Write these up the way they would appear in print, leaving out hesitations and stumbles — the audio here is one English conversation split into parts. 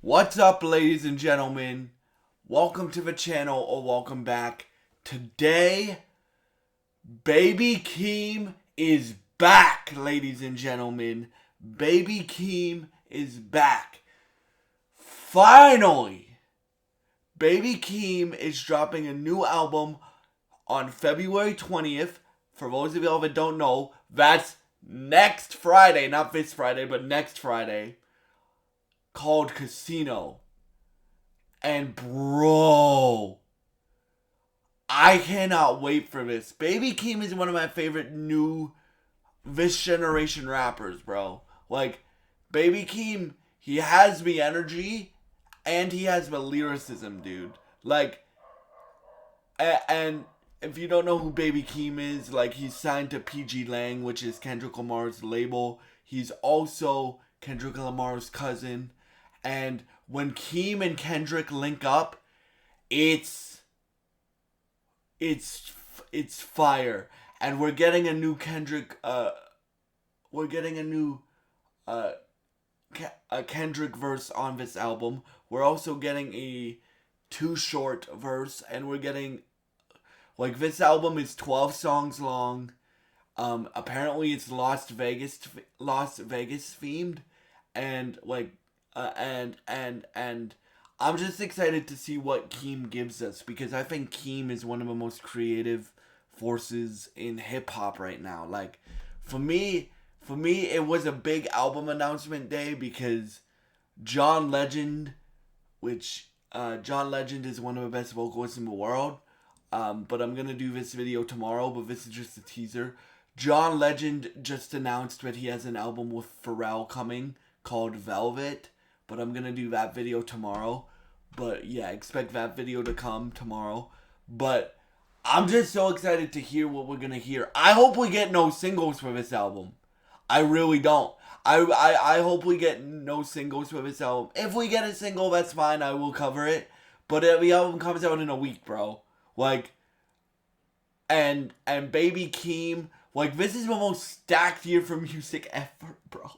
What's up, ladies and gentlemen? Welcome to the channel or welcome back. Today, Baby Keem is back, ladies and gentlemen. Baby Keem is back. Finally, Baby Keem is dropping a new album on February 20th. For those of y'all that don't know, that's next Friday, not this Friday, but next Friday, called Casino. And bro, I cannot wait for this. Baby Keem is one of my favorite new this generation rappers, bro. Like, Baby Keem, he has the energy and he has the lyricism, dude. Like, and if you don't know who Baby Keem is, like, he's signed to PG Lang, which is Kendrick Lamar's label. He's also Kendrick Lamar's cousin. And when Keem and Kendrick link up, it's fire. And we're getting a new Kendrick. We're getting a new Kendrick verse on this album. We're also getting a Too Short verse, and we're getting, like, this album is 12 songs long. Apparently it's Las Vegas themed, and like and I'm just excited to see what Keem gives us, because I think Keem is one of the most creative forces in hip hop right now. Like, for me, it was a big album announcement day because John Legend, which John Legend is one of the best vocalists in the world. But I'm gonna do this video tomorrow, but this is just a teaser. John Legend just announced that he has an album with Pharrell coming called Velvet, but I'm gonna do that video tomorrow. But yeah, expect that video to come tomorrow. But I'm just so excited to hear what we're gonna hear. I hope we get no singles for this album. I really don't. I hope we get no singles for this album. If we get a single, that's fine. I will cover it. But the album comes out in a week, bro. Like, and Baby Keem, like, this is the most stacked year for music ever, bro.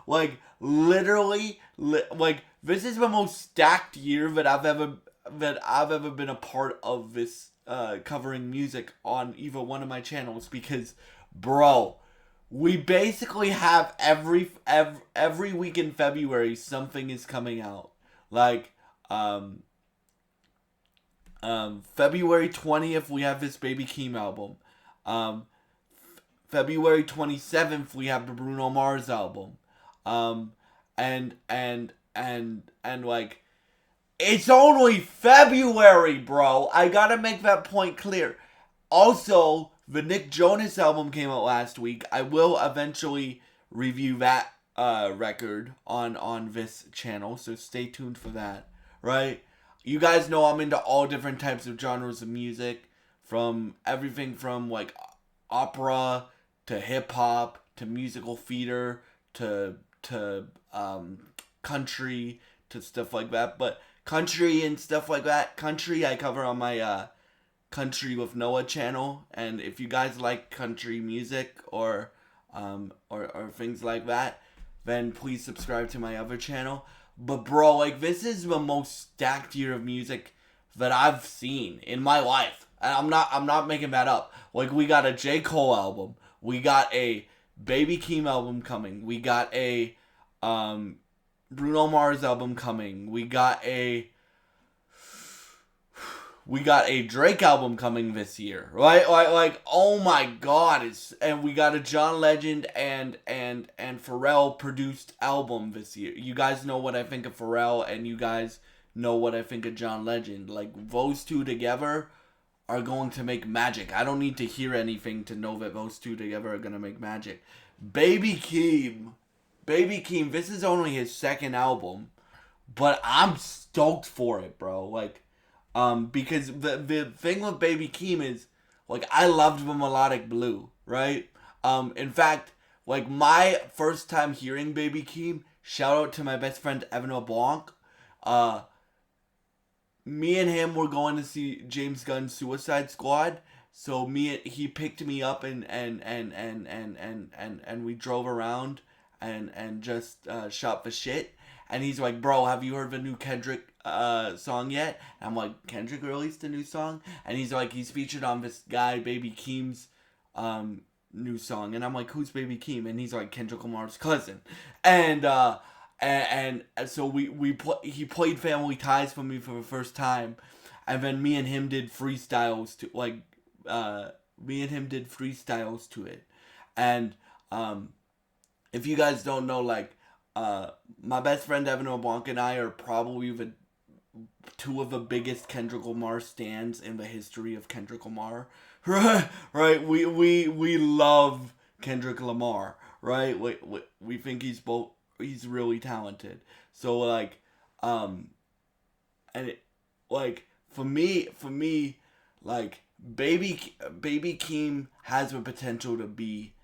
Like, literally, like, this is the most stacked year that I've ever been a part of, this covering music on either one of my channels, because, bro, we basically have every week in February something is coming out. Like, February 20th we have this Baby Keem album. February 27th we have the Bruno Mars album. And like, it's only February, bro. I gotta make that point clear. Also, the Nick Jonas album came out last week. I will eventually review that record on this channel, so stay tuned for that, right? You guys know I'm into all different types of genres of music, from everything from, like, opera to hip hop to musical theater to country to stuff like that. But country and stuff like that, country I cover on my Country with Noah channel. And if you guys like country music or things like that, then please subscribe to my other channel. But bro, like, this is the most stacked year of music that I've seen in my life. And I'm not making that up. Like, we got a J. Cole album. We got a Baby Keem album coming. We got a Bruno Mars album coming. We got a Drake album coming this year, right? Like, oh my God! And we got a John Legend and Pharrell produced album this year. You guys know what I think of Pharrell, and you guys know what I think of John Legend. Like, those two together are going to make magic. I don't need to hear anything to know that those two together are gonna make magic. Baby Keem, this is only his second album, but I'm stoked for it, bro. Like, because the thing with Baby Keem is, like, I loved the melodic blue, right? In fact, like, my first time hearing Baby Keem, shout out to my best friend Evan LeBlanc. Me and him were going to see James Gunn's Suicide Squad. So he picked me up and we drove around and just shot the shit. and he's like, bro, have you heard the new Kendrick song yet? And I'm like, Kendrick released a new song? And he's like, he's featured on this guy, Baby Keem's new song. And I'm like, who's Baby Keem? And he's like, Kendrick Lamar's cousin. And so he played Family Ties for me for the first time. And then me and him did freestyles to it. And if you guys don't know, like, my best friend Evan LeBlanc and I are probably two of the biggest Kendrick Lamar stans in the history of Kendrick Lamar. Right? We love Kendrick Lamar, right? We think he's really talented. So like, and it, like, for me, like, Baby Keem has the potential to be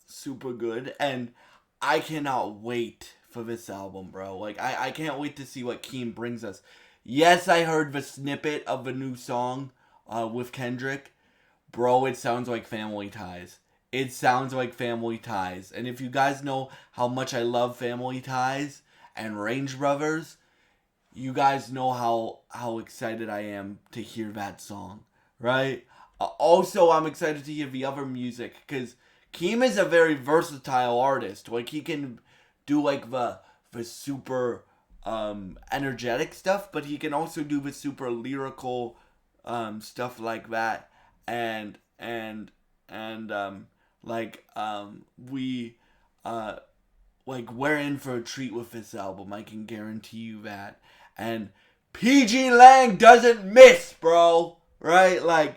super good, and I cannot wait for this album, bro. Like, I can't wait to see what Keem brings us. Yes, I heard the snippet of the new song with Kendrick. Bro, it sounds like Family Ties. It sounds like Family Ties. And if you guys know how much I love Family Ties and Range Brothers, you guys know how excited I am to hear that song, right? Also, I'm excited to hear the other music, because Keem is a very versatile artist. Like, he can do like the super energetic stuff, but he can also do the super lyrical stuff like that. And we like, we're in for a treat with this album. I can guarantee you that. And PG Lang doesn't miss, bro. Right? Like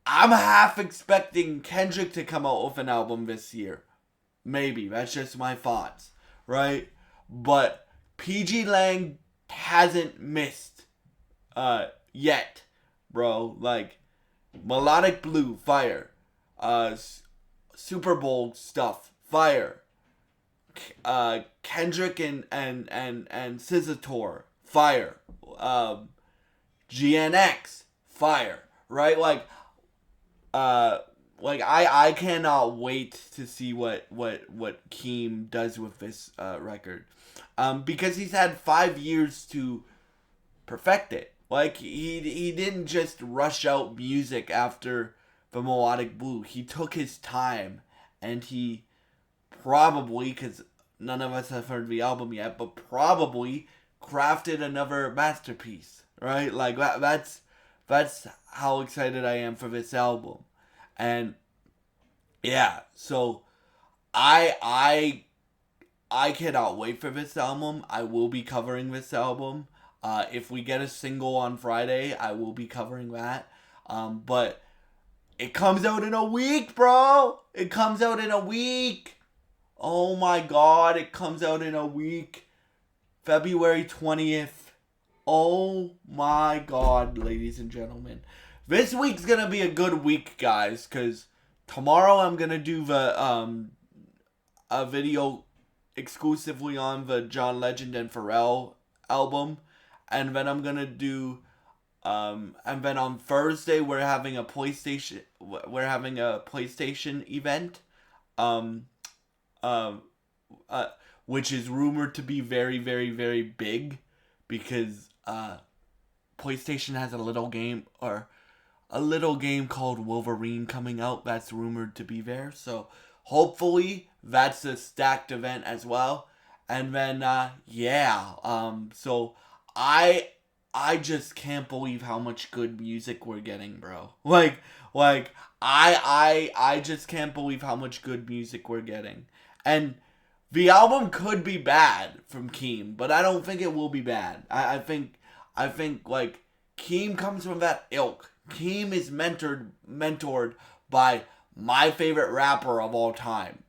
I'm half expecting Kendrick to come out with an album this year. Maybe. That's just my thoughts. Right? But PG Lang hasn't missed yet, bro. Like, Melodic Blue, fire. Super Bowl stuff, fire. Kendrick and SZA, fire. GNX, fire. Right? Like I cannot wait to see what Keem does with this record, because he's had 5 years to perfect it. Like, he didn't just rush out music after the Melodic Blue. He took his time, and he probably, because none of us have heard the album yet, but probably crafted another masterpiece, right? Like, that's how excited I am for this album. And yeah, so I cannot wait for this album. I will be covering this album. If we get a single on Friday, I will be covering that. But it comes out in a week, bro. It comes out in a week. Oh my God, it comes out in a week. February 20th. Oh my God, ladies and gentlemen. This week's gonna be a good week, guys, because tomorrow I'm gonna do the a video exclusively on the John Legend and Pharrell album. And then I'm gonna do and then on Thursday we're having a PlayStation event. Which is rumored to be very, very, very big, because PlayStation has a little game called Wolverine coming out that's rumored to be there. So hopefully that's a stacked event as well. And then so I just can't believe how much good music we're getting, bro. Like I just can't believe how much good music we're getting. And the album could be bad from Keem, but I don't think it will be bad. I think like, Keem comes from that ilk. Keem is mentored by my favorite rapper of all time.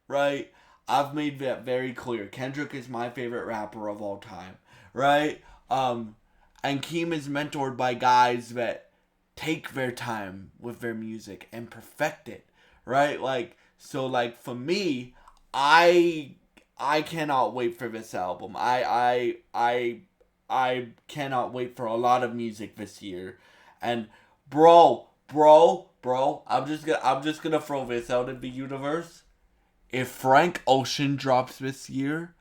Right? I've made that very clear. Kendrick is my favorite rapper of all time. Right? And Keem is mentored by guys that take their time with their music and perfect it. Right? Like, so, like, for me, I cannot wait for this album. I cannot wait for a lot of music this year. And bro, I'm just gonna throw this out in the universe. If Frank Ocean drops this year,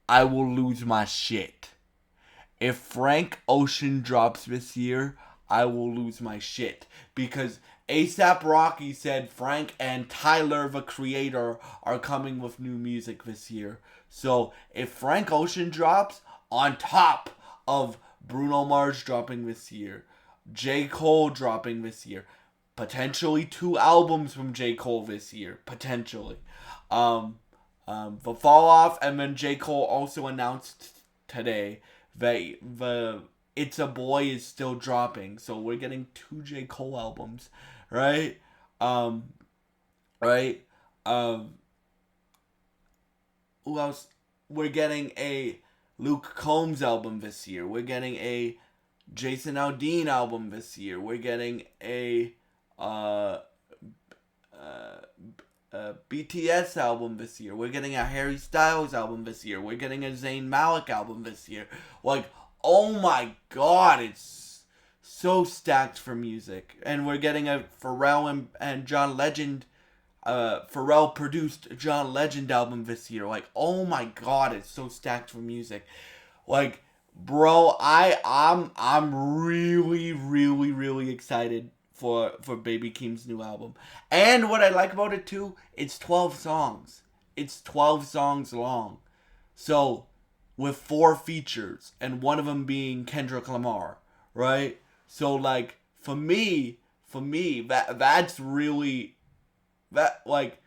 I will lose my shit. If Frank Ocean drops this year, I will lose my shit. Because ASAP Rocky said Frank and Tyler, the Creator, are coming with new music this year. So if Frank Ocean drops, on top of Bruno Mars dropping this year, J. Cole dropping this year, potentially 2 albums from J. Cole this year, potentially. Um, the fall off, and then J. Cole also announced today that the It's a Boy is still dropping, so we're getting 2 J. Cole albums, right? Um, right? Um, who else? We're getting a Luke Combs album this year. We're getting a Jason Aldean album this year. We're getting a uh, BTS album this year. We're getting a Harry Styles album this year. We're getting a Zayn Malik album this year. Like, oh my god, it's so stacked for music. And we're getting a Pharrell and John Legend, Pharrell produced John Legend album this year. Like, oh my god, it's so stacked for music. Like, bro, I'm really, really, really excited for Baby Keem's new album. And what I like about it too, it's 12 songs. It's 12 songs long. So, with 4 features, and one of them being Kendrick Lamar, right? So, like, for me, that's really, that, like,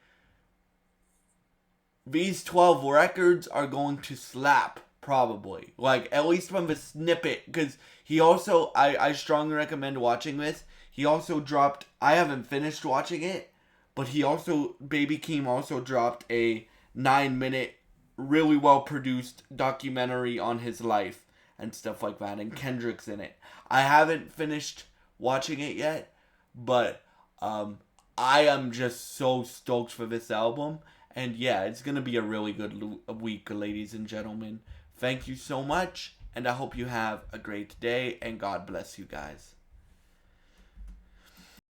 these 12 records are going to slap, probably. Like, at least from the snippet, because he also, I strongly recommend watching this. He also dropped, I haven't finished watching it, but Baby Keem also dropped a 9-minute, really well produced documentary on his life and stuff like that, and Kendrick's in it. I haven't finished watching it yet, but I am just so stoked for this album, and yeah, it's gonna be a really good week, ladies and gentlemen. Thank you so much, and I hope you have a great day, and God bless you guys.